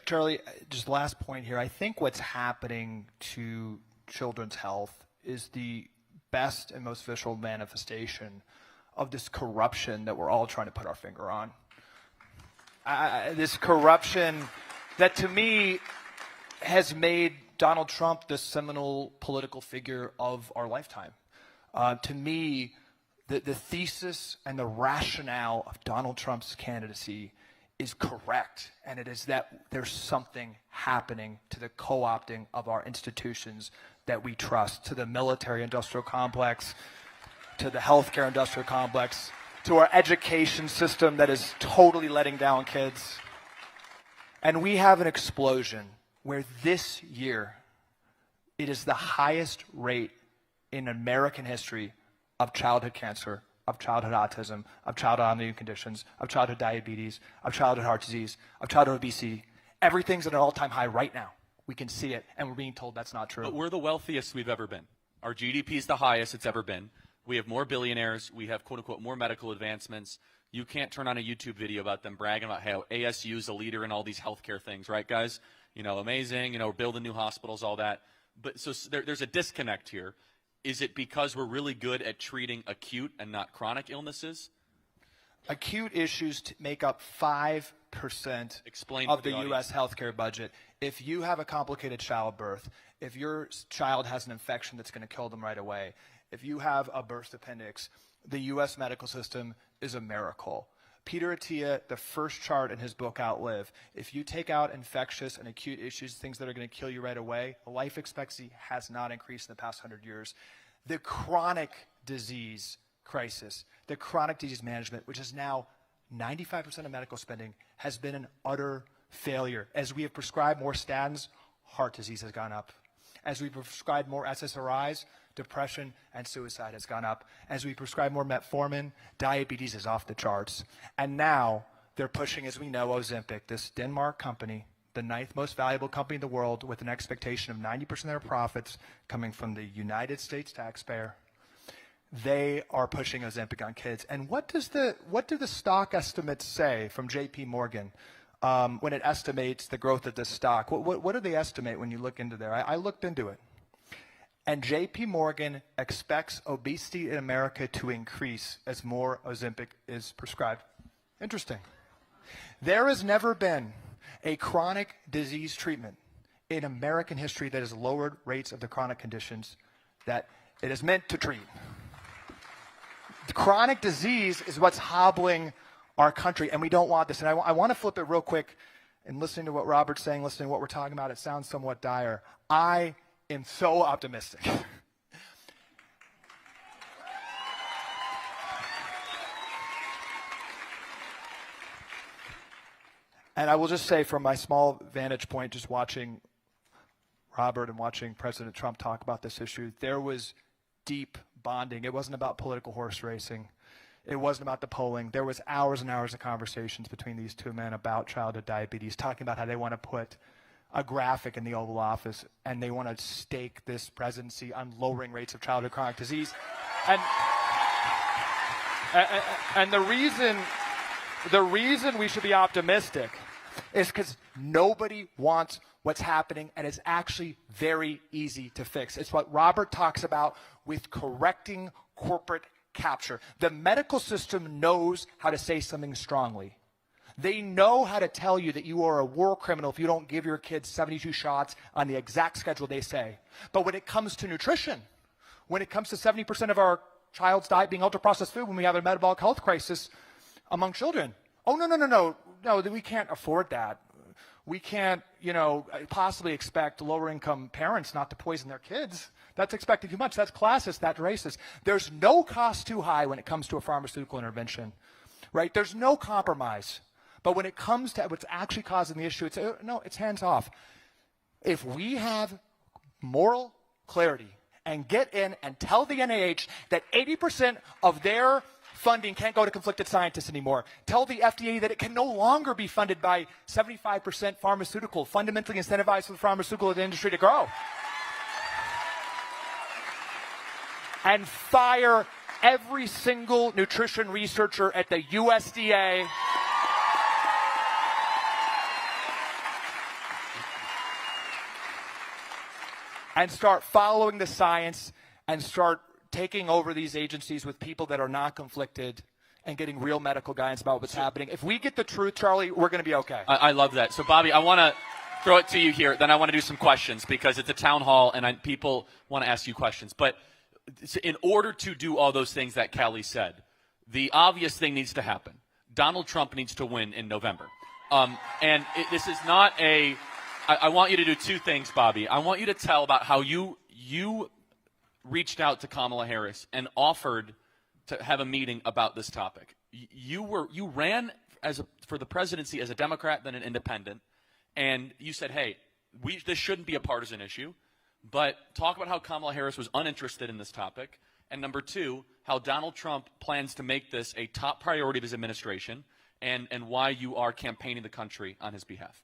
Charlie, just last point here. I think what's happening to children's health is the best and most visual manifestation of this corruption that we're all trying to put our finger on. This corruption that, to me, has made Donald Trump the seminal political figure of our lifetime. To me, the thesis and the rationale of Donald Trump's candidacy is correct, and it is that there's something happening to the co-opting of our institutions that we trust, to the military-industrial complex, to the healthcare-industrial complex, to our education system that is totally letting down kids. And we have an explosion where this year it is the highest rate in American history of childhood cancer, of childhood autism, of childhood autoimmune conditions, of childhood diabetes, of childhood heart disease, of childhood obesity. Everything's at an all-time high right now. We can see it, and we're being told that's not true. But we're the wealthiest we've ever been. Our GDP is the highest it's ever been. We have more billionaires. We have, quote-unquote, more medical advancements. You can't turn on a YouTube video about them bragging about how ASU is a leader in all these healthcare things, right, guys? You know, amazing. You know, we're building new hospitals, all that. But so there's a disconnect here. Is it because we're really good at treating acute and not chronic illnesses? Acute issues make up 5% of the U.S. healthcare budget. If you have a complicated childbirth, if your child has an infection that's going to kill them right away, if you have a burst appendix, the U.S. medical system is a miracle. Peter Attia, the first chart in his book, Outlive, if you take out infectious and acute issues, things that are going to kill you right away, life expectancy has not increased in the past 100 years. The chronic disease crisis, the chronic disease management, which is now 95% of medical spending, has been an utter failure. As we have prescribed more statins, heart disease has gone up. As we prescribe more SSRIs, depression and suicide has gone up. As we prescribe more metformin, diabetes is off the charts. And now they're pushing, as we know, Ozempic, this Denmark company, the 9th most valuable company in the world, with an expectation of 90% of their profits coming from the United States taxpayer. They are pushing Ozempic on kids. And what do the stock estimates say from J.P. Morgan when it estimates the growth of this stock? What do they estimate when you look into there? I looked into it. And J.P. Morgan expects obesity in America to increase as more Ozempic is prescribed. Interesting. There has never been a chronic disease treatment in American history that has lowered rates of the chronic conditions that it is meant to treat. The chronic disease is what's hobbling our country, and we don't want this. And I want to flip it real quick. And listening to what Robert's saying, listening to what we're talking about, it sounds somewhat dire. I am so optimistic. And I will just say, from my small vantage point, just watching Robert and watching President Trump talk about this issue, there was deep bonding. It wasn't about political horse racing. It wasn't about the polling. There was hours and hours of conversations between these two men about childhood diabetes, talking about how they want to put a graphic in the Oval Office, and they want to stake this presidency on lowering rates of childhood chronic disease. And the reason we should be optimistic is because nobody wants what's happening, and it's actually very easy to fix. It's what Robert talks about with correcting corporate capture. The medical system knows how to say something strongly. They know how to tell you that you are a war criminal if you don't give your kids 72 shots on the exact schedule they say. But when it comes to nutrition, when it comes to 70% of our child's diet being ultra-processed food, when we have a metabolic health crisis among children, no, we can't afford that. We can't, possibly expect lower-income parents not to poison their kids. That's expecting too much. That's classist. That's racist. There's no cost too high when it comes to a pharmaceutical intervention, right? There's no compromise. But when it comes to what's actually causing the issue, it's hands off. If we have moral clarity and get in and tell the NIH that 80% of their funding can't go to conflicted scientists anymore, tell the FDA that it can no longer be funded by 75% pharmaceutical, fundamentally incentivize for the pharmaceutical industry to grow, and fire every single nutrition researcher at the USDA and start following the science and start taking over these agencies with people that are not conflicted and getting real medical guidance about what's happening. If we get the truth, Charlie, we're going to be okay. I love that. So, Bobby, I want to throw it to you here. Then I want to do some questions because it's a town hall and people want to ask you questions. But in order to do all those things that Calley said, the obvious thing needs to happen. Donald Trump needs to win in November. This is not a – I want you to do two things, Bobby. I want you to tell about how you reached out to Kamala Harris and offered to have a meeting about this topic. You ran for the presidency as a Democrat, then an independent, and you said, hey, this shouldn't be a partisan issue, but talk about how Kamala Harris was uninterested in this topic, and number two, how Donald Trump plans to make this a top priority of his administration, and why you are campaigning the country on his behalf.